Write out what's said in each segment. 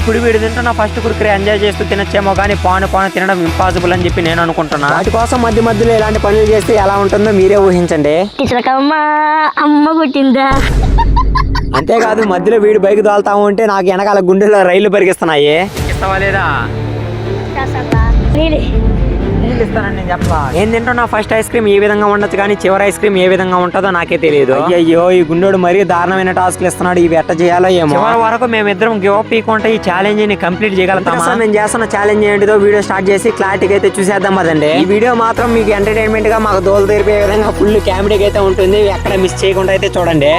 ఇప్పుడు వీడు తింటున్న ఫస్ట్ కుర్కురే ఎంజాయ్ చేస్తూ తినచ్చేమో కానీ పాను తినడం ఇంపాసిబుల్ అని చెప్పి నేను అనుకుంటున్నా. వాటి కోసం మధ్య మధ్యలో ఇలాంటి పనులు చేస్తే ఎలా ఉంటుందో మీరే ఊహించండి. అమ్మ పుట్టిందా. అంతేకాదు మధ్యలో వీడు బైక్ తోలుతా ఉంటే నాకు వెనకాల గుండెలో రైళ్లు పరిగిస్తున్నాయి. ఇస్తావా లేదా? ఇస్తానని నేను చెప్పలా. నేను తింటున్నా ఫస్ట్ ఐస్ క్రీమ్ ఏ విధంగా ఉండొచ్చు కానీ చివరి ఐస్ క్రీమ్ ఏ విధంగా ఉంటుందో నాకే తెలియదు. అయ్యో ఈ గుండోడు మరీ దారుణమైన టాస్క్లు ఇస్తున్నాడు. ఇవి ఎట్ట చేయాలో ఏమో. చివరి వరకు మేమిద్దరం గివ్ అప్ ఇవ్వకుండా ఈ ఛాలెంజ్ ని కంప్లీట్ చేయగలుగుతామా? నేను చేస్తున్న ఛాలెంజ్ ఏంటిదో వీడియో స్టార్ట్ చేసి క్లారిటీగా అయితే చూసేద్దాం అదండి. ఈ వీడియో మాత్రం మీకు ఎంటర్టైన్మెంట్ గా మాకు దోలు తెరిపే విధంగా ఫుల్ కామెడీగా అయితే ఉంటుంది. ఎక్కడ మిస్ చేయకుండా అయితే చూడండి.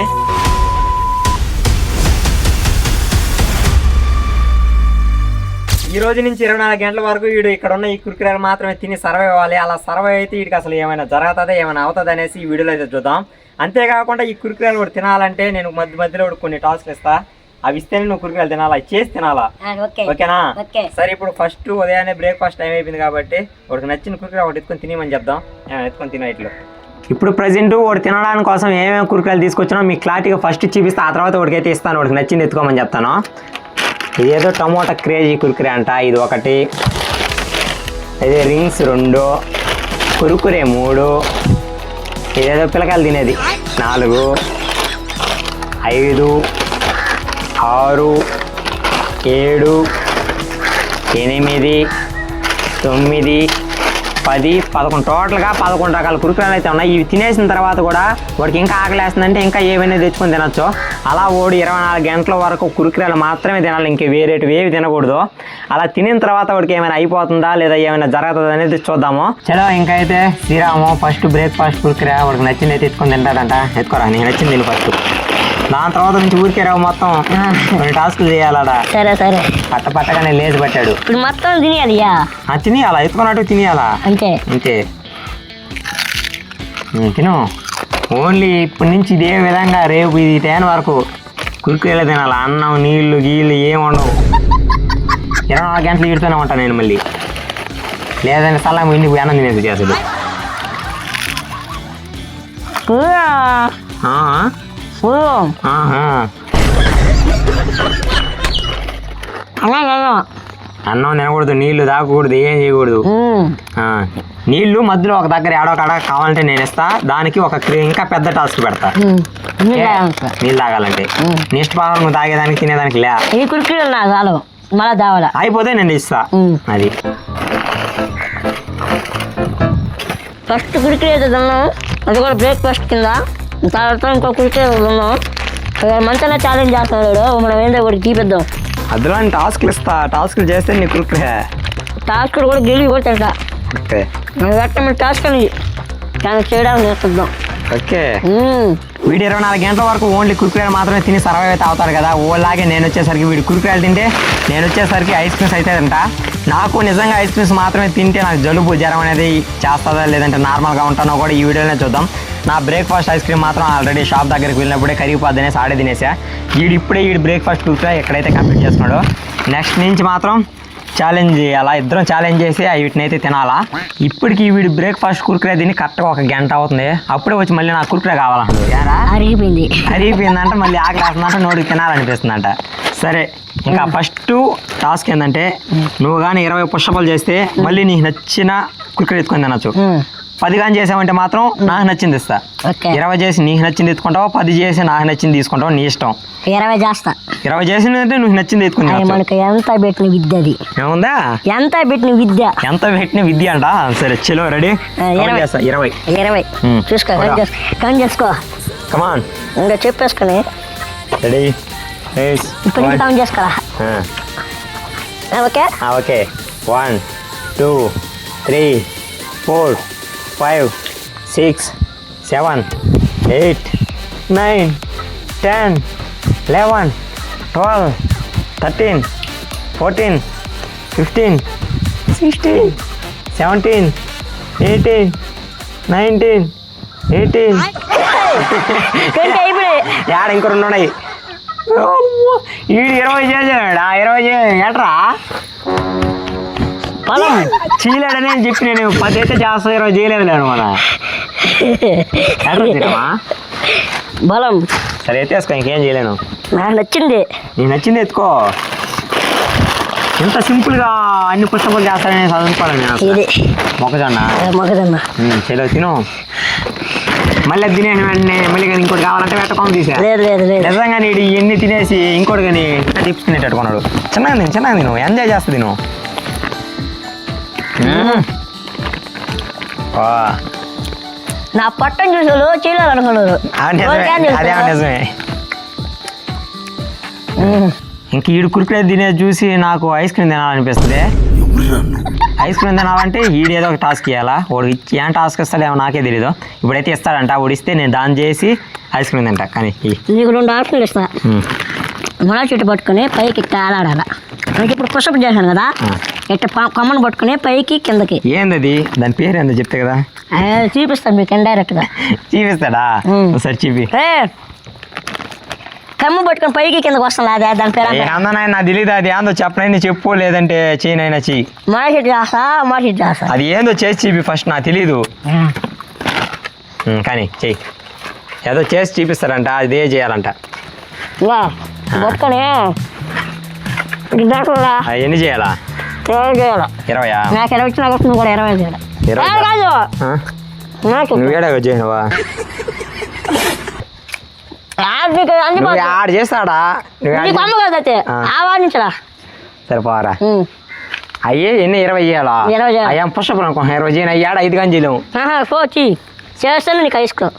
ఈ రోజు నుంచి 24 గంటల వరకు వీడు ఇక్కడ ఉన్న ఈ కుర్కురేలు మాత్రమే తిని సర్వే అవ్వాలి. అలా సర్వే అయితే వీడికి అసలు ఏమైనా జరుగుతుందా ఏమైనా అవుతుంది అనేసి ఈ వీడియోలో అయితే చూద్దాం. అంతేకాకుండా ఈ కుర్కురేలు కూడా తినాలంటే నేను మధ్యలో కొన్ని టాస్క్లు ఇస్తా. అవి ఇస్తేనే నువ్వు కుర్కురేలు తినాలా, చేసి తినాలా. ఓకేనా? సరే ఇప్పుడు ఫస్ట్ ఉదయాన్నే బ్రేక్ఫాస్ట్ టైం అయిపోయింది కాబట్టి వాడికి నచ్చిన కుర్కురే ఒకటి ఎత్తుకొని తినేమని చెప్దాం. ఎత్తుకొని తిన ఇట్లో. ఇప్పుడు ప్రజెంట్ వాడు తినడానికి కోసం ఏమేమి కుర్కురేలు తీసుకొచ్చినా మీకు క్లారిటీగా ఫస్ట్ చూపిస్తా. ఆ తర్వాత వాడికి అయితే ఇస్తాను. వాడికి నచ్చింది ఎత్తుకోమని చెప్తాను. ఇదేదో టమోటా క్రేజీ కుర్కురే అంట, ఇది ఒకటి. ఇదే రింగ్స్ 2, కుర్కురే 3, ఇదేదో పిల్లకాయలు తినేది 4, 5, 6, 7, 8, 9, 10, 11 టోటల్గా 11 రకాల కుర్కురేలు అయితే ఉన్నాయి. ఇవి తినేసిన తర్వాత కూడా వాడికి ఇంకా ఆకలేస్తుందంటే ఇంకా ఏమైనా తెచ్చుకొని తినొచ్చు. అలా ఓడి 24 గంటల వరకు కుర్కురేలు మాత్రమే తినాలి, ఇంక వేరేటివి ఏవి తినకూడదు. అలా తినిన తర్వాత వాడికి ఏమైనా అయిపోతుందా లేదా ఏమైనా జరుగుతుందా అనేది చూద్దాము. చలో ఇంకా అయితే శ్రీరాము ఫస్ట్ బ్రేక్ఫాస్ట్ కుర్కురే వాడికి నచ్చింది అయితే ఎత్తుకొని తింటాడంట. ఎత్తుకోరా, నీకు నచ్చింది తిని ఫస్ట్. దాని తర్వాత నుంచి ఊరికే రావు మొత్తం కొన్ని టాస్కులు చేయాలడా. సరే సరే. పట్టగానే లేచి పట్టాడు. ఇప్పుడు మొత్తం తినేయాలి. తినేయాలా, ఎత్తుకున్నట్టు తినేయాలా. అంతే అంతే. తిను. ఓన్లీ ఇప్పటి నుంచి ఇదే విధంగా రేపు ఇది 10 వరకు కుర్కురేలు తినాలి. అన్నం నీళ్లు గీళ్ళు ఏమి ఉండవు. 24 గంటలు ఈడుతూనే ఉంటాను నేను మళ్ళీ. లేదంటే సలాం ఇంటికి అన్నం తినేది చేస్తుంది. అన్నం తినకూడదు, నీళ్లు తాగకూడదు, ఏం చేయకూడదు. నీళ్లు మధ్యలో ఒక దగ్గర ఏడో కాడ కావాలంటే నేను ఇస్తా. దానికి ఒక ఇంకా పెద్ద టాస్క్ పెడతా. నీళ్ళు తాగాలంటే నెక్స్ట్ భాగం నువ్వు తాగేదానికి తినేదానికి లే. అయిపోతే నేను ఇస్తా. అది ఫస్ట్ కుర్కురే తిన్నాం, అది కూడా బ్రేక్ఫాస్ట్ కింద. తర్వాత ఇంకో కుర్కురే తిన్నాం. మంచిగా ఛాలెంజ్ చేస్తున్నాడు, మనం ఏందో ఒకటి చూపిద్దాం. అందులో టాస్క్లు ఇస్తా. టాస్క్లు చేస్తే నీ కుర్కురే టాస్క్లు కూడా గెలిచి కూడా తింటా. టాస్క్ అని చేయడానికి నేర్పిద్దాం. ఓకే. వీడు 24 గంటల వరకు ఓన్లీ కుర్కురేలు మాత్రమే తిని సర్వైవ్ అయితే అవుతారు కదా. ఓలాగే నేను వచ్చేసరికి వీడు కుర్కురేలు తింటే నేను వచ్చేసరికి ఐస్ క్రీమ్స్ అయితే తింటా. నాకు నిజంగా ఐస్ క్రీమ్స్ మాత్రమే తింటే నాకు జలుబు జ్వరం అనేది చేస్తుందా లేదంటే నార్మల్గా ఉంటానో కూడా ఈ వీడియోనే చూద్దాం. నా బ్రేక్ఫాస్ట్ ఐస్ క్రీమ్ మాత్రం ఆల్రెడీ షాప్ దగ్గరికి వెళ్ళినప్పుడే కరిగిపోద్ది అనేసి ఆడే తినేసా. ఇప్పుడే బ్రేక్ఫాస్ట్ కుర్కురే ఎక్కడైతే కంప్లీట్ చేసుకున్నాడో నెక్స్ట్ నుంచి మాత్రం ఛాలెంజ్ చేయాలా. ఇద్దరం ఛాలెంజ్ చేసి వీటిని అయితే తినాలా. ఇప్పటికి వీడు బ్రేక్ఫాస్ట్ కుర్కురే తిని కరెక్ట్గా 1 గంట అవుతుంది. అప్పుడే వచ్చి మళ్ళీ నాకు కుర్కురే కావాలంటుంది. అరిగిపోయిందంటే మళ్ళీ ఆకలి వేస్తుందంటే నోటికి తినాలనిపిస్తుందంట. సరే ఇంకా ఫస్ట్ టాస్క్ ఏంటంటే నువ్వు కానీ 20 పుషప్లు చేస్తే మళ్ళీ నీకు నచ్చిన కుర్కురే ఎత్తుకొని తినచ్చు. 10 కానీ చేసావంటే మాత్రం నాకు నచ్చింది ఇస్తా. 20 చేసి నీకు నచ్చింది ఎత్తుకుంటావు, 10 చేసి నాకు నచ్చింది తీసుకుంటావు, నీ ఇష్టం. 20 చేస్తా. 20 చేసిందంటే నువ్వు నచ్చింది ఎత్తుకుంటావు. మనకి ఎంత పెట్టిన విద్య అది. ఏముందా? ఎంత పెట్టిన విద్య. ఎంత పెట్టిన విద్య అంట. సరే చలో రెడీ. 20 చూసుకో, కౌంట్ చేసుకో. కమాన్. ఇంకా చెప్పేసుకుని రెడీ. ఇప్పుడు కౌంట్ చేసుకోరా. Okay okay. 1 2 3 4 5 6 7 8 9 10 11 12 13 14 15 16 17 18 19 18 యాడ ఇంకో 2 ఉన్నాయి. ఈడు 20 చేసాడా? 20 ఏట్రా చీలాడనే చెప్పి నేను 10 అయితే చేస్తా, 20 చేయలేదు లేను మన బలం. సరే ఎత్తేసుకో, ఇంకేం చేయలేను. నాకు నచ్చింది. నీకు నచ్చింది ఎత్తుకో. ఇంత సింపుల్గా అన్ని పుస్తకాలు చేస్తారని చదువుకోవాలి నేను అసలు. ఇది మొక్కజొన్న మొక్కజొన్న చలో తిను. మళ్ళీ తినేసి వెంటనే మళ్ళీ కానీ ఇంకోటి కావాలంటే పెట్టకుండా తీసా. లేదు నిజంగా నీడు ఇవన్నీ తినేసి ఇంకోటి కానీ టిప్స్ తినేటట్టుకున్నాడు. చిన్నగా తిను ఎంజాయ్ చేస్తా తిను. నా పట్టం చూసారు చేయాలనుకున్నారు. అదే నిజమే. ఇంక ఈడు కురుకురే తినేది చూసి నాకు ఐస్ క్రీమ్ తినాలనిపిస్తుంది. ఐస్ క్రీమ్ తినాలంటే ఈడు ఏదో ఒక టాస్క్ ఇవ్వాలా. వాడు ఏం టాస్క్ ఇస్తాడేమో నాకే తెలీదు. ఇప్పుడైతే ఇస్తాడంట. వాడు ఇస్తే నేను దాన్ని చేసి ఐస్ క్రీమ్ తింటా. కానీ నీకు 2 ఆప్షన్లు ఇస్తా. మొల చెట్టు పట్టుకుని పైకి ఇట్లా ఆడాడాల. నాకు ఇప్పుడు పుషప్ చేశాను కదా, ఇట్లా కొమ్మను పట్టుకుని పైకి కిందకి. ఏందది? దాని పేరు ఏందో చెప్తే కదా చూపిస్తాను మీకు ఇండైరెక్ట్గా. చూపిస్తాడా? ఒకసారి చూపి. కమ్ము పట్టుకుని పైకి కిందకి వస్తుంది. అదే దాని పేరు అందనైనా నాకు తెలియదు. అది ఏందో చెప్పనైనా చెప్పు, లేదంటే చేయనైనా చెయ్యి. మొల చెట్టు చేస్తా. అది ఏందో చేసి చూపి ఫస్ట్. నాకు తెలీదు కానీ చెయ్యి. ఏదో చేసి చూపిస్తారంట, అదే చేయాలంట. పట్టుకొని ఎన్ని చేయాలా? 20 చేయాలి. 20? నాకు 20 వచ్చిన నువ్వు కూడా 20 చేయాలి. నువ్వేడా చేయనువా? ఆడు చేస్తాడా? ఆవాదించరా సరిపోరా. అయ్యే ఎన్ని 20 చేయాలా? అయ్యా పుష్పం అనుకో 20 చేయను. అయ్యాడ 5 కానీ చేయలేము. చేస్తాను నీకు ఐస్ క్రీమ్.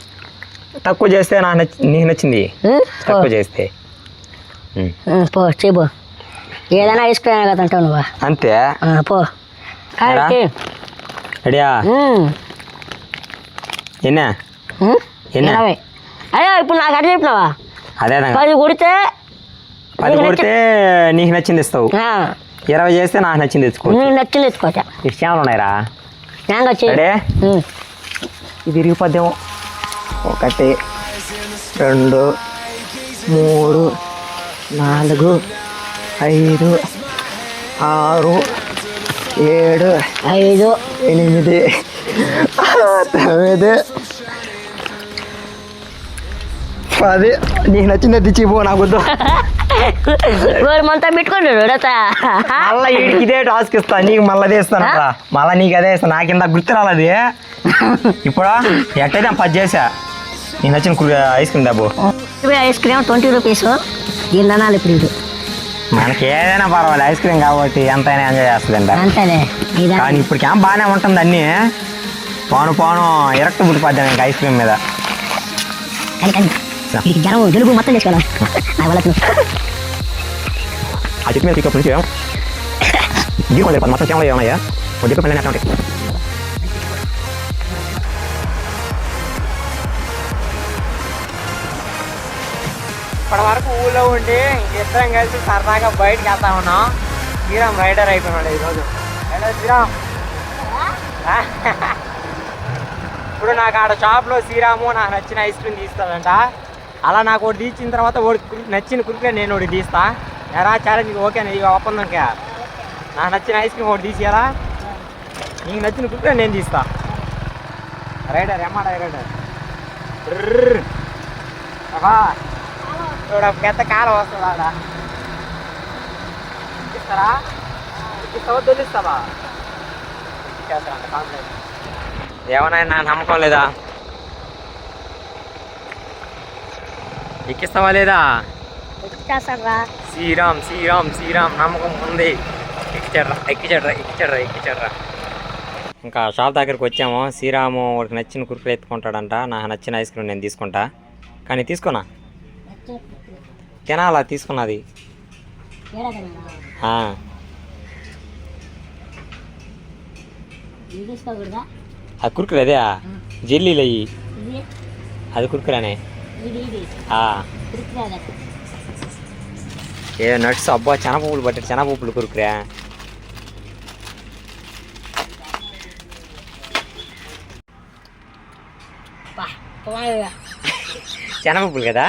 తక్కువ చేస్తే నీకు నచ్చింది. తక్కువ చేస్తే పో చేయబో. ఏదైనా ఐస్ క్రీమ్ కదా అంటావు నువ్వు. అంతే పో. రెడీయా? ఎన్నా 20. అయ్యో ఇప్పుడు నాకు అట్లా చెప్పినావా? అదే 10 కొడితే 10 కొడితే నీకు నచ్చింది ఇస్తావు. 20 చేస్తే నాకు నచ్చింది తెచ్చుకో. నీకు నచ్చింది తెచ్చుకోవచ్చా? ఇష్టాలు ఉన్నాయిరా. రెడీ? ఇది విరిగిపోద్దేమో. 1 2 3 4 5 6 7 5 8 9 10. నీకు నచ్చింది తెచ్చిపో. నాకు వద్దు. మొత్తం పెట్టుకుంటాడు మళ్ళీ వీడికి ఇదే టాస్క్ ఇస్తా. నీకు మళ్ళీ అదే ఇస్తాను. మళ్ళీ నీకు అదే ఇస్తాను. నాకు ఇంత గుర్తు రాలేదు. ఇప్పుడు ఎట్టయితే 10 చేసా. నీకు నచ్చిన ఐస్ క్రీమ్ డబ్బు. Ice cream 20 rupees. దీని అనాలి ఇప్పుడు ఇది. మనకి ఏదైనా పర్వాలేదు, ఐస్ క్రీమ్ కాబట్టి ఎంతైనా ఎంజాయ్ చేస్తుందంట. అంతేలే. కానీ ఇప్పుడు క్యాంప్ బాగానే ఉంటుంది. అన్నీ పోను ఎరక్ట్ పుట్టిపోద్దాం ఇంకా ఐస్ క్రీమ్ మీద. జనం జలుబు మొత్తం చేసుకోవాలి. ఆ చెప్పి మీద పికప్ నుంచి మొత్తం చేమలు ఏమన్నాయా? చెప్పి పని ఎట్లా ఉంటాయి? ఇప్పటి వరకు ఊళ్ళో ఉండి ఇద్దరం కలిసి సరదాగా బయటకు వెళ్తా ఉన్నాం. శ్రీరామ్ రైడర్ అయిపోయినాడు ఈరోజు. శ్రీరామ్ ఇప్పుడు నాకు ఆడ షాప్లో శ్రీరాము నాకు నచ్చిన ఐస్ క్రీమ్ తీస్తాడంట. అలా నాకు ఒకటి తీసిన తర్వాత నచ్చిన కురికే నేను ఒకటి తీస్తా. ఎరా ఛాలెంజ్ ఓకేనా? ఇక ఒప్పందంకే నాకు నచ్చిన ఐస్ క్రీమ్ ఒకటి తీసేయాలా? నీకు నచ్చిన కురికే నేను తీస్తా. రైడర్ ఎమ్మా రైడర్ చూడ పెద్ద కాలం వస్తుంది. ఆడ ఇస్తారా? ఇస్తావా తెలుస్తావా? ఏమన్నా నా నమ్మకం లేదా? ఎక్కిస్తావా లేదా? శ్రీరామ్ నమ్మకం ఉంది. ఎక్కించడ్రా. ఇంకా షాప్ దగ్గరికి వచ్చాము. శ్రీరాము వాడికి నచ్చిన కుర్కులు ఎత్తుకుంటాడంట. నాకు నచ్చిన ఐస్ క్రీమ్ నేను తీసుకుంటా. కానీ తీసుకున్నా తినాలా? తీసుకున్నది ఆ కుర్కులు అదే జెల్లీలు అయ్యి అది కుర్కురానే. ఏ నట్స్ అబ్బా శనగపప్పులు పట్టారు. శనగపప్పులు కురుకురా. శనగపప్పులు కదా?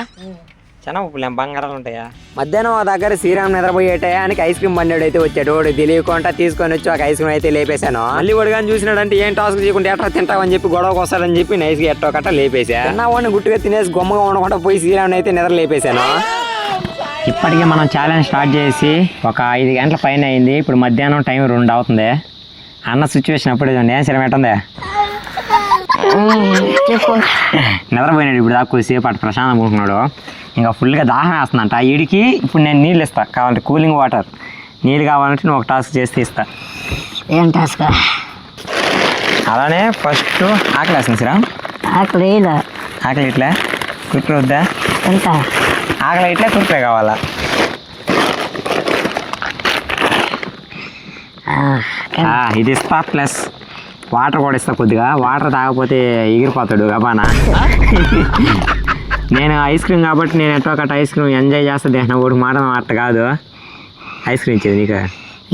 శనగపప్పులు ఏం బంగారాలు ఉంటాయా? మధ్యాహ్నం ఆ దగ్గర శ్రీరామ్ నిద్రపోయే టయానికి ఐస్ క్రీమ్ బండి అయితే వచ్చాడు. వాడు తెలియకుండా తీసుకొని వచ్చి ఒక ఐస్ క్రీమ్ అయితే లేపేశాను. మళ్ళీ వాడు కానీ చూసినాడంటే ఏం టాస్క్ చేయకుండా ఎట్లా తింటావని చెప్పి గొడవకు వస్తాడని చెప్పి నైస్గా ఎట్టో కట్ట లేపేశా. వాడిని గుట్టుగా తినేసి గొమ్మగా ఉండకుండా పోయి శ్రీరామ్ అయితే నిద్ర లేపేశాను. ఇప్పటికే మనం ఛాలెంజ్ స్టార్ట్ చేసి ఒక 5 గంటల పైన అయింది. ఇప్పుడు మధ్యాహ్నం టైం 2 అవుతుంది. అన్న సిచ్యువేషన్ అప్పుడే చూడండి. ఏం సరే ఎట్టుంది? నిద్రపోయినాడు ఇప్పుడు దాకా కొద్దిసేపు అటు ప్రశాంతం ఉంటున్నాడు. ఇంకా ఫుల్గా దాహం వేస్తుందంట వీడికి. ఇప్పుడు నేను నీళ్ళు ఇస్తా కావాలంటే, కూలింగ్ వాటర్. నీళ్ళు కావాలంటే నువ్వు ఒక టాస్క్ చేస్తే ఇస్తా. ఏం టాస్క్? అలానే ఫస్ట్ ఆకలి వేస్తుంది సిరా. ఆకలి ఆకలి ఇట్లా కుర్కురే వద్దా? ఎంత ఆకలి ఇట్లా కుర్కురే కావాలా? ఇది ఇస్తా, ప్లస్ వాటర్ కూడా ఇస్తా కొద్దిగా. వాటర్ తాగకపోతే ఎగిరిపోతాడు గబానా. నేను ఐస్ క్రీమ్ కాబట్టి నేను ఎట్టో ఒకటి ఐస్ క్రీమ్ ఎంజాయ్ చేస్తా. దేహం ఒకటి మాట అట్ట కాదు. ఐస్ క్రీమ్ ఇచ్చేది నీకు.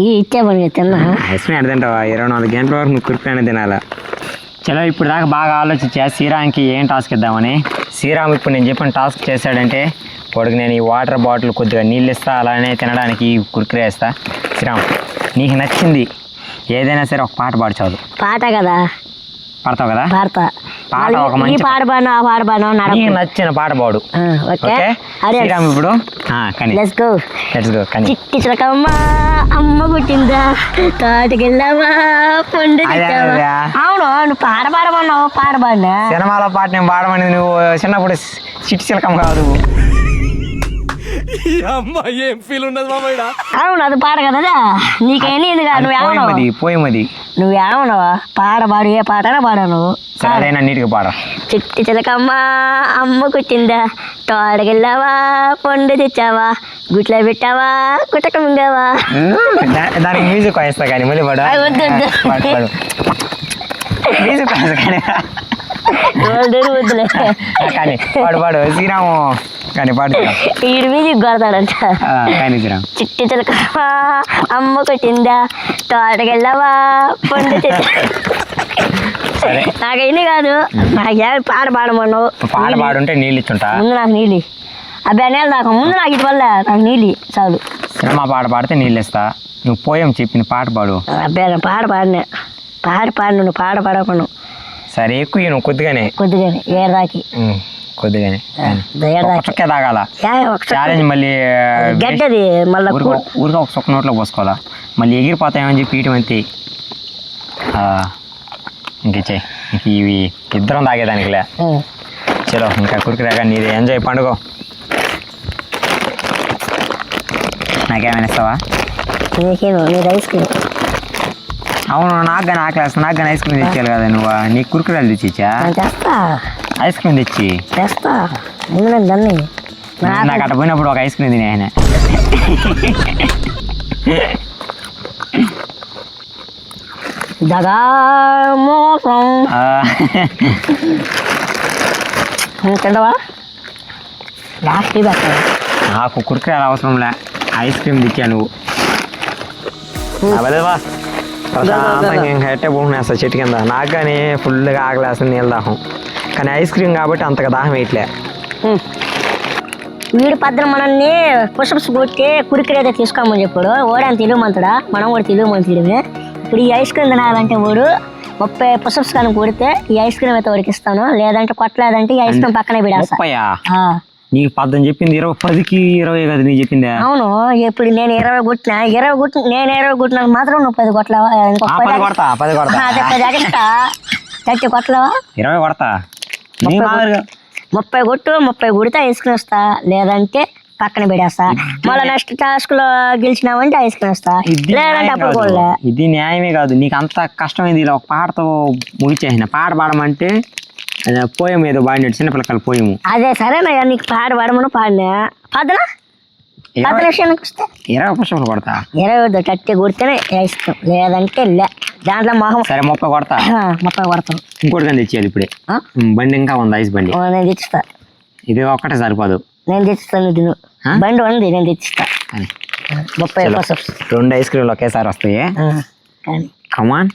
ఇచ్చే పని తిన్నా. ఐస్ క్రీమ్ ఎడ తింటావా? 24 గంటల వరకు నువ్వు కుర్కురే అనేది తినాలా. చలో ఇప్పుడు దాకా బాగా ఆలోచించా శ్రీరామ్కి ఏం టాస్క్ ఇద్దామని. శ్రీరామ్ ఇప్పుడు నేను చెప్పిన టాస్క్ చేశాడంటే వాడికి నేను ఈ వాటర్ బాటిల్ కొద్దిగా నీళ్ళు ఇస్తా, అలానే తినడానికి కుర్కురే ఇస్తా. శ్రీరామ్ నీకు నచ్చింది ఏదైనా సరే ఒక పాట పాడు చాలు. పాట కదా? పాడతావు కదా? పాడతా. పాట ఒక ఈ మంచి పాట పాడను, ఆ పాట పాడను, నీకు నచ్చిన పాట పాడు. ఓకే ఓకే శ్రీరామ్ ఇప్పుడు కానీ లెట్స్ గో. Let's go. కానీ చిట్టి చిలకమ్మ అమ్మ పుట్టిందా, తోటకెళ్ళావా, పండు తెచ్చావా. అవును, నువ్వు పాట పాడమన్నావు, పాట పాడినా. సినిమాలో పాట నేను పాడమని నువ్వు చిన్నప్పుడు చిట్టి చిలకమ్మ కాదు. అవును అది పాట కదా. నీకేంది పోయమది నువ్వేమన్నావా? పాట పాడు, ఏ పాటనా పాడా నువ్వు. సరే నీటికి పాడ. చిట్టి చిలకమ్మ అమ్మ కుట్టిందా, తోటకెళ్ళావా, పండు తెచ్చావా, గుట్లో పెట్టావా, గుట్టక మింగావా. దానికి మ్యూజిక్ వాయిస్తా కానీ మళ్ళీ పాడు. మ్యూజిక్ వాయిస్తా కానీ వద్దులే. కానీ పాడు పాడు శ్రీరాము. కానీ పాడు ఈడు మ్యూజిక్ కొడతాడంట. కానీ శ్రీరామ్. చిట్టి చిలకమ్మ అమ్మ కొట్టిందా, తోటకెళ్ళావా, పండు తెచ్చా. సరే నాకు ఎన్ని కాదు, నాకు పాట పాడమన్నావు. పాట పాడుంటే నీళ్ళు ఇచ్చుంటా. ముందు నాకు నీళ్ళు అబ్బాయి నీళ్ళు దాకా ముందు నాకు ఇటు వల్ల నాకు నీళ్ళు చాలు. సినిమా పాట పాడితే నీళ్ళు ఇస్తా. నువ్వు పోయాం చెప్పింది పాట పాడు. అబ్బాయి పాట పాడినా, పాడు నువ్వు పాట పాడకుండా. సరే ఎక్కువ నువ్వు కొద్దిగానే ఏడాకి కొద్దిగానే చుక్కే తాగాల. ఛాలెంజ్ మళ్ళీ గడ్డది మళ్ళీ ఊరిగా ఒక చుక్క నోట్లో పోసుకోవాలా, మళ్ళీ ఎగిరిపోతాయని చెప్పి ఇటు అంతే. ఇంకే ఇంక ఇవి ఇద్దరం తాగేదానికిలే. చలో ఇంకా కురికిరాగా నీది ఎంజాయ్ పండుగ. నాకేమైనా ఇస్తావా? Ice cream. అవును నాకు కానీ ఆకలి వేస్తా. నాకు కానీ ఐస్ క్రీమ్ తెచ్చాలి కదా నువ్వు. నీకు కురికిరాలు తెచ్చిచ్చా? ఐస్ క్రీమ్ తెచ్చి తెస్తా. ముందు దాన్ని నాకు అట్ట పోయినప్పుడు ఒక ఐస్ క్రీమ్ తినే ఆయన. దగా మోసం తింటావా? లాస్ట్ నాకు కురికిరాలు అవసరంలే, ఐస్ క్రీమ్ తెచ్చా నువ్వు. అవలేవా ప్రశాంతంగా ఇంకా ఎట్టే పోకునేస్తా చెట్టు కింద. నాకు కానీ ఫుల్గా ఆకలేస్తుంది, నీళ్ళ దాహం. కానీ ఐస్ క్రీమ్ కాబట్టి అంతగా దాహం వేయట్లే. వీడి పద్దన మనల్ని పుషప్స్ కొట్టి కురికిరేదో తీసుకోమని చెప్పాడు. ఓడని తెలియమంతాడా, మనం కూడా తెలియమంతుడే. ఇప్పుడు ఈ ఐస్ క్రీమ్ తినాలంటే వాడు 30 పుషప్స్ కానీ కొడితే ఈ ఐస్ క్రీమ్ అయితే వాడికి ఇస్తాను, లేదంటే కొట్టలేదంటే ఈ ఐస్ క్రీమ్ పక్కనే పెడేస్తా. నీకు 10 చెప్పింది 10కి 20 కదా నీ చెప్పిందా? అవును, ఇప్పుడు నేను 20 కొట్టినా, నేను 20 కొట్టినా మాత్రం నువ్వు 10 కొట్టలేవా? 10 కొడతా. 10 కొడతా. 30 కొట్టలేవా? 20 కొడతా. 30 కొట్టు, 30 కొడితే ఐస్ క్రీమ్ వస్తా, లేదంటే పక్కన పెడేస్తా. మళ్ళీ నెక్స్ట్ టాస్క్ లో గెలిచినామంటే ఐస్ క్రీమ్ వస్తా, లేదంటే అప్పుడు కూడా. ఇది న్యాయమే కాదు. నీకు అంత కష్టమైంది. ఇలా ఒక పాటతో ముగిచేసిన. పాట పాడమంటే పోయం ఏదో పాడినట్టు చిన్నపిల్లకాయలు పోయము. అదే సరేనయ్యా, నీకు పాట పాడమను పాడినా. పదనా 10 నిమిషానికి వస్తే 20 పుష్పాలు కొడతా. 20 టట్టి కొడితేనే ఐస్ క్రీమ్, లేదంటే లే. దాంట్లో మొహం. సరే 30 కొడతా. 30 కొడతాను. ఇంకోటి కానీ తెచ్చేయాలి ఇప్పుడే. బండి ఇంకా ఉంది, ఐస్ బండి. నేను తెచ్చిస్తా. ఇది ఒక్కటే సరిపోదు. నేను తెచ్చిస్తాను. తిను బండి ఉంది, నేను తెచ్చిస్తా. 30 2 ఐస్ క్రీమ్లు ఒకేసారి వస్తాయి. కానీ కమాన్.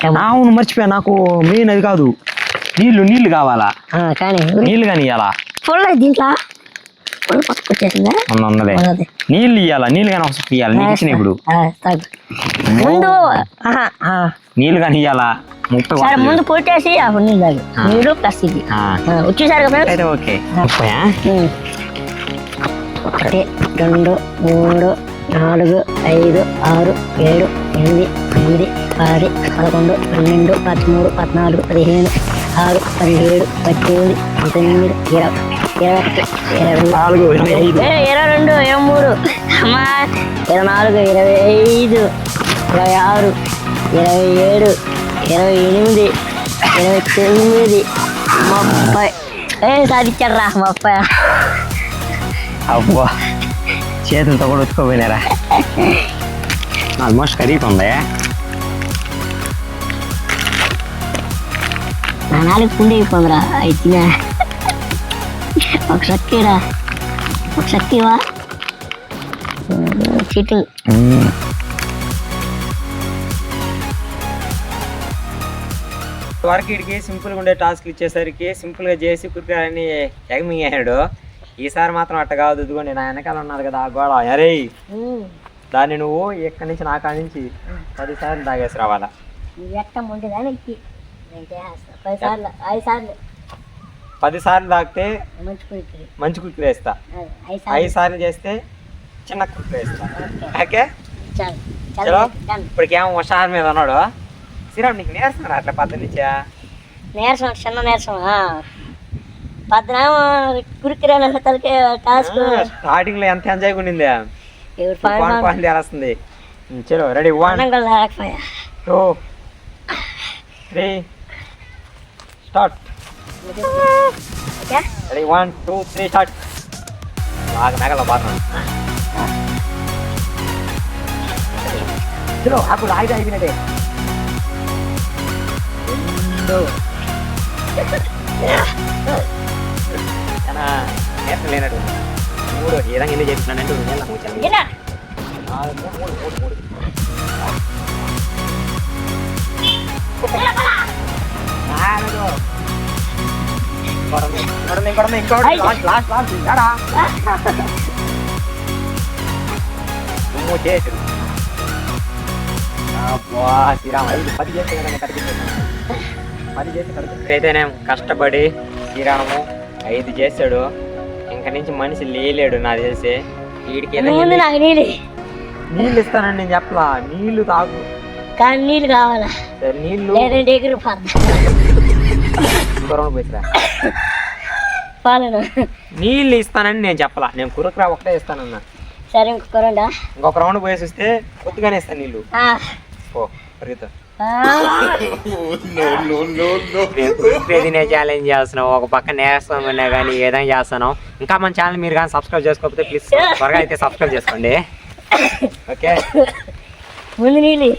కానీ అవును మర్చిపోయా, నాకు మెయిన్ అది కాదు, నీళ్ళు కావాలా. కానీ నీళ్ళు కానీ ఇవ్వాలా? ఫుల్ దీంట్లో ఫుల్ పసుపు వచ్చేసిందా? ఉన్నదే. నీళ్ళు ఇవ్వాలా? నీళ్ళు కానీ ఒకసారి ఇవ్వాలి. నీకు ఇచ్చిన ఇప్పుడు ముందు నీళ్ళు కానీ ఇవ్వాలా? 30 ముందు పొట్టేసి అప్పుడు నీళ్ళు తాగు. నీళ్ళు ప్లస్ ఇది వచ్చేసరి ఓకే. 1 2 3 4 5 6 7 8 9 10 11 12 13 14 15 16 17 18 19 20 21 22 23 అమ్మా 24 25 26 27 28 29 30 సాధించాడు రా 30. అబ్బా చేతులతో కూడా ఉతుకోపోయినారా ఆల్మోస్ట్ కరిగిపోంది. నా నాలుగు పుండి అయిపోందిరా అయితే ఒక సక్కిరా ఒక సక్కివా చీటింగ్. వరకు ఇడికి సింపుల్గా ఉండే టాస్క్లు ఇచ్చేసరికి సింపుల్గా చేసి కుర్రాన్ని ఎగమింగాడు. ఈసారి మాత్రం అట్ట కాదు. ఇదిగోండి నా వెనకాల ఉన్నది కదా ఆ గోడ, అరే దాన్ని నువ్వు ఇక్కడి నుంచి నా కాడి నుంచి 10 సార్లు తాగేసి రావాలా. ఎట్టముంటుందని 10 సార్లు 5 సార్లు 10 సార్లు తాగితే మంచి మంచి కుర్కురు వేస్తా, 5 సార్లు చేస్తే చిన్న కుర్కురు వేస్తా. ఓకే చలో. ఇప్పటికేమో హుషారు మీద ఉన్నాడు. శ్రీరామ్ నీకు నేర్చుకున్నా అట్లా 10 నుంచా నీరసం చిన్న నీరసం 10 కురికిరే తలకే టాస్క్. స్టార్టింగ్ లో ఎంత ఎంజాయ్ ఉండింది, పాయింట్ తెలుస్తుంది. చలో రెడీ 1 2 3 స్టార్ట్. Ready 1 2 3 start. బాగా మెగల బాగా చలో అప్పుడు ఆగి అయిపోయినట్టే. 2 నేర్చం లేనట్టు 3 ఏ విధంగా ఎందుకు చేస్తున్నానంటే 10 కష్టపడి శ్రీరాము 5 చేశాడు. ఇంక నుంచి మనిషి లేలేడు నాకు తెలిసి. వీడికి నీళ్ళు ఇస్తానండి నేను చెప్పలా, నీళ్లు తాగు కానీ నీళ్ళు కావాలా, నీళ్ళు లేదంటే ఎగురు పోయిరా. పాలను నీళ్ళు ఇస్తానని నేను చెప్పలా, నేను కురకురా ఒకటే ఇస్తానన్నా. సరే ఇంకొక రౌండ్ పోయేసి వస్తే కొద్దిగానే ఇస్తాను నీళ్ళు. ఓ పరిగెత్తా తినే ఛాలెంజ్ చేస్తున్నావు, ఒక పక్క నేస్తామన్నా కానీ ఏదైనా చేస్తాను. ఇంకా మన ఛానల్ మీరు కానీ సబ్స్క్రైబ్ చేసుకోకపోతే ప్లీజ్ త్వరగా అయితే సబ్స్క్రైబ్ చేసుకోండి. ఓకే ముందు నీళ్ళు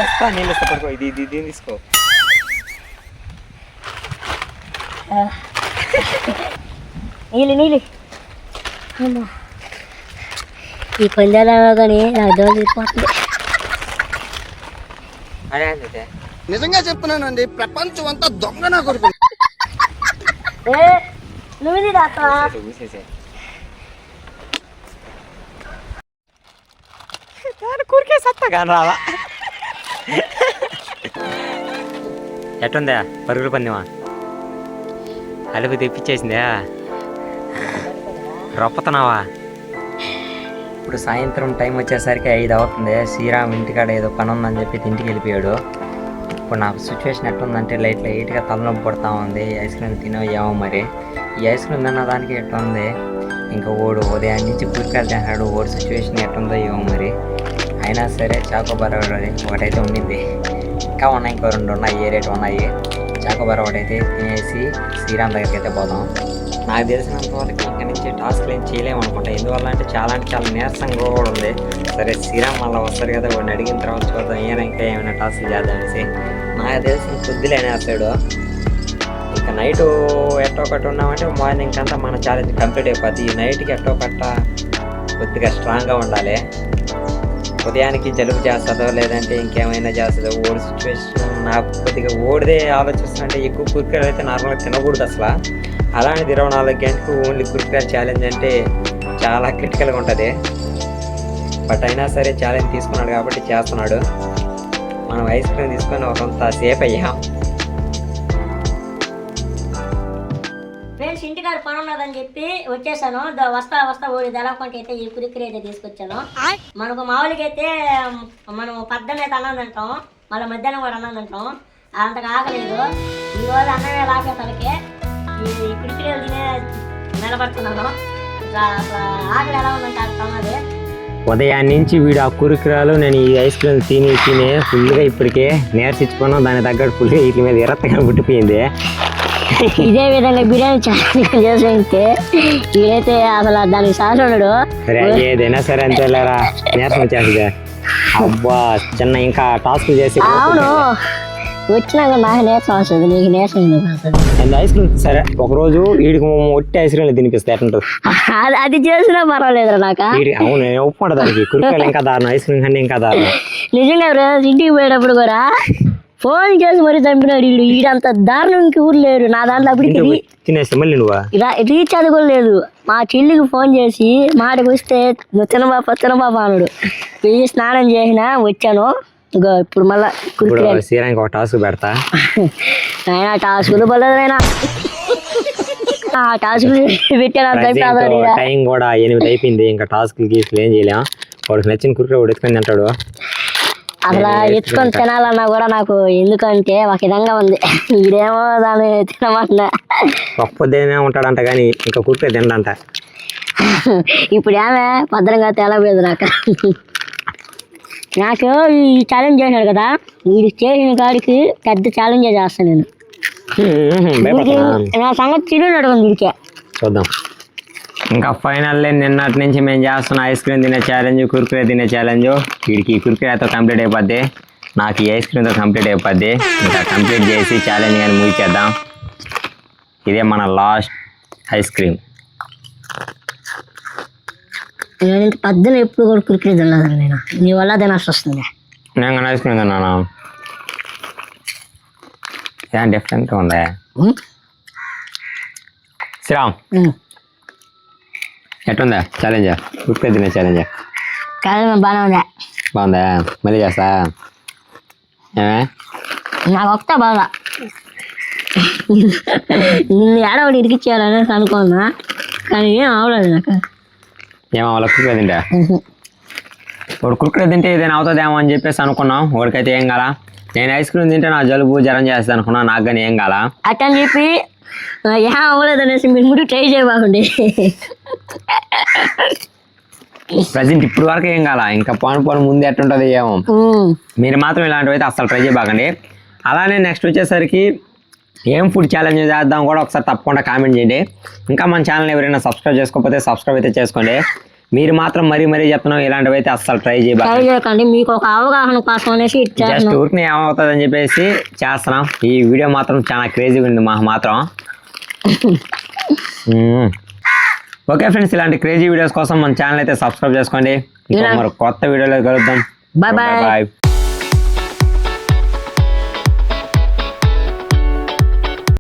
ఇస్తా పడుకో. ఇది దీన్ని తీసుకో. నీళ్ళు ఈ పందాలు కానీ నాకు దోశ అయిపోతుంది. నిజంగా చెప్తున్నానండి, ప్రపంచం అంతా దొంగ నా కొడుకు. నువ్వు కూరికే సత్తా కానీ రావా. ఎట్టుందా పరుగులు పందిమా? అలుపు తెప్పించేసిందా? రొప్పతున్నావా? ఇప్పుడు సాయంత్రం టైం వచ్చేసరికి 5 అవుతుంది. శ్రీరామ్ ఇంటికాడ ఏదో పని ఉందని చెప్పి ఇంటికి వెళ్ళిపోయాడు. ఇప్పుడు నాకు సిచ్యువేషన్ ఎట్లుందంటే లైట్గా తలనొప్పి పడుతూ ఉంది. ఈ ఐస్ క్రీమ్ తినో ఏమో మరి. ఈ ఐస్ క్రీమ్ తిన్న దానికి ఎట్లుంది. ఇంకా ఓడు ఉదయం నుంచి కురికాయలు తింటాడు. ఓడి సిచ్యువేషన్ ఎట్లుందో ఏమో మరి. అయినా సరే చాకోబార్ ఒకటైతే ఉండింది, ఇంకా ఉన్నాయి, ఇంకో 2 ఉన్నాయి. ఏ రేటు ఉన్నాయి. చాకోబార్ ఒకటైతే తినేసి శ్రీరామ్ దగ్గరికి అయితే పోదాం. నాకు తెలిసినంత వరకు ఇంక నుంచి టాస్క్లు ఏం చేయలేము అనుకుంటా. ఎందువల్ల అంటే చాలా నీరసంగా కూడా ఉంది. సరే శ్రీరామ్ మళ్ళీ వస్తారు కదా, వాడిని అడిగిన తర్వాత చూద్దాం ఏమైనా ఇంకా ఏమైనా టాస్క్లు చేద్దాం అనేసి. నాకు తెలిసిన కొద్దిలే అనేస్తాడు. ఇంకా నైట్ ఎట్టో ఒకటి ఉన్నామంటే మార్నింగ్ అంతా మన ఛాలెంజ్ కంప్లీట్ అయిపోద్ది. ఈ నైట్కి ఎట్టో ఒకట కొద్దిగా స్ట్రాంగ్గా ఉండాలి. ఉదయానికి జలుబు చేస్తుందో లేదంటే ఇంకేమైనా చేస్తుందో ఓడి సిచ్యువేషన్. నాకు కొద్దిగా ఓడిదే ఆలోచిస్తుంటే ఎక్కువ కుర్కురేలు అయితే నార్మల్గా తినకూడదు అసలు. అలాంటిది 24 గంటలకు ఓన్లీ కుర్కురేలు ఛాలెంజ్ అంటే చాలా క్రిటికల్గా ఉంటుంది. బట్ అయినా సరే ఛాలెంజ్ తీసుకున్నాడు కాబట్టి చేస్తున్నాడు. మనం ఐస్ క్రీమ్ తీసుకొని ఒకంత సేఫ్ అయ్యాం. ఫ్రెండ్స్ ఇంటికాడ గారు పని ఉన్నదని చెప్పి వచ్చేసాను. వస్తా వస్తా ఓడి దళాకొంట అయితే ఈ కురికిరి అయితే తీసుకొచ్చాను. మనకు మామూలుగా అయితే మనం పద్దెన అయితే అన్నం తింటాం, మళ్ళీ మధ్యాహ్నం కూడా అన్నం తింటాం. అంతగా ఆగలేదు ఈరోజు అన్నమే లాగే తలకే ఈ కురికిరి తినే నిలబడుతున్నాను. అసలు ఆకలి ఎలా ఉందంటే అర్థం అది. ఉదయం నుంచి వీడు ఆ కురుకురాలు నేను ఈ ఐస్ క్రీమ్ తిని ఫుల్గా ఇప్పటికే నేర్చిచ్చుకున్నాం. దాని తగ్గట్టు ఫుల్గా వీటి మీద ఎరత్తగా పుట్టిపోయింది. ఇదే విధంగా బిర్యానీ చాలా చేస్తే వీడైతే అసలు దానికి సాసుడు. సరే ఏదైనా సరే అంతే లేరా, నేర్చం వచ్చేస్తుంది. అబ్బా చిన్న ఇంకా టాస్క్ చేసి అవును వచ్చినాక నాకు నేర్చం వస్తుంది, నీకు నేర్చం ఐస్ క్రీమ్. సరే ఒకరోజు వీడికి ఒట్టి ఐస్ క్రీమ్ తినిపిస్తే ఎట్లుంటుంది? అది చేసినా పర్వాలేదు నాకు. అవును నేను ఒప్పుకుంటా దానికి. కురుకాయలు ఇంకా దారుణం, ఐస్ క్రీమ్ కన్నా ఇంకా దారుణం. నిజంగా ఇంటికి పోయేటప్పుడు కూడా ఫోన్ చేసి మరి చంపినాడు వీడు. వీడంత దారుణం ఇంక ఊరు లేరు నా దాంట్లో. అప్పటికి తినేస్తే మళ్ళీ నువ్వు రీఛార్జ్ కూడా లేదు. మా చెల్లికి ఫోన్ చేసి మాటకు వస్తే నువ్వు తినబాప అన్నాడు. పోయి స్నానం చేసినా వచ్చాను. ఇగో ఇప్పుడు మళ్ళా శ్రీరానికి ఒక టాస్క్ పెడతా. ఆయన టాస్కులు పడలేదైనా ఆ టాస్కులు పెట్టాను. టైం కూడా 8 అయిపోయింది. ఇంకా టాస్క్లు గీసులు ఏం చేయలేం. వాడికి నచ్చిన కుర్ర వాడు ఎత్తుకొని తింటాడు. అసలు ఎత్తుకొని తినాలన్నా కూడా నాకు ఎందుకంటే ఒక విధంగా ఉంది. వీడేమో దాన్ని తినమంటున్నా. ఒక్కదేనే ఉంటాడంట కానీ ఇంకా కుర్రే తిండంట. ఇప్పుడు ఏమే భద్రంగా తెలలేదు నాకు ఈ ఛాలెంజ్ చేశాడు కదా, వీడు చేసిన కాడికి పెద్ద ఛాలెంజ్ చేస్తాను నేను. నా సంగతి తిరిగినాడు వీడికే. చూద్దాం. ఇంకా ఫైనల్లీ నిన్నటి నుంచి మేము చేస్తున్న ఐస్ క్రీమ్ తినే ఛాలెంజ్, కుర్కురే తినే ఛాలెంజ్. వీడికి కుర్కురేతో కంప్లీట్ అయిపోద్ది, నాకు ఈ ఐస్ క్రీమ్తో కంప్లీట్ అయిపోద్ది. ఇంకా కంప్లీట్ చేసి ఛాలెంజ్ కానీ ముగిచేద్దాం. ఇదే మన లాస్ట్ ఐస్ క్రీమ్. నేను పద్దెన ఎప్పుడు కూడా కురికిరి తినలేదు నేను. నీ వల్ల తినాల్సి వస్తుంది. నేను కానీ ఐస్ క్రీమ్ తిన్నాను. ఏం డిఫరెంట్గా ఉందా శ్రీరామ్? ఎట్టుందా ఛాలెంజ్? కుర్కురే తినే ఛాలెంజ్ బాగానే ఉందా? బాగుందా? మళ్ళీ చేస్తా. ఏమే నాకు వస్తా బాగా. నిన్ను ఏడవడి ఇరికిచ్చేయాలనేసి అనుకున్నా కానీ ఏం అవలేదు నాకు. ఏమవ్వాలి కుర్కురే తింటా? వాడు కుర్కురే తింటే ఏదైనా అవుతుందేమో అని చెప్పేసి అనుకున్నాం. వాడికైతే ఏం కాల. నేను ఐస్ క్రీమ్ తింటే నా జలుబు జ్వరం చేస్తాను అనుకున్నా, నాకు కానీ ఏం కాల. అట్టని చెప్పి ఏం అవ్వలేదు అనేసి మీరు ముందు ట్రై చేయబాకండి. ప్రజెంట్ ఇప్పుడు వరకు ఏం కాల. ఇంకా పోను ముందు ఎట్టుంటుంది ఏమో. మీరు మాత్రం ఇలాంటివి అయితే అసలు ట్రై చేయబాకండి. అలానే నెక్స్ట్ వచ్చేసరికి ఏం ఫుడ్ ఛాలెంజ్ చేద్దాం కూడా ఒకసారి తప్పకుండా కామెంట్ చేయండి. ఇంకా మన ఛానల్ ఎవరైనా సబ్స్క్రైబ్ చేసుకోకపోతే సబ్స్క్రైబ్ అయితే చేసుకోండి. మీరు మాత్రం మరీ చెప్తున్నాం ఇలాంటివి అయితే అసలు ట్రై చేయకండి. మీకు ఒక అవగాహన కోసం అనేసి జస్ట్ ఊరికి ఏమవుతుంది అని చెప్పేసి చేస్తున్నాం. ఈ వీడియో మాత్రం చాలా క్రేజీగా ఉంది మాత్రం. ఓకే ఫ్రెండ్స్, ఇలాంటి క్రేజీ వీడియోస్ కోసం మన ఛానల్ అయితే సబ్స్క్రైబ్ చేసుకోండి. ఇంకా మరి కొత్త వీడియోలో కలుద్దాం. బాయ్.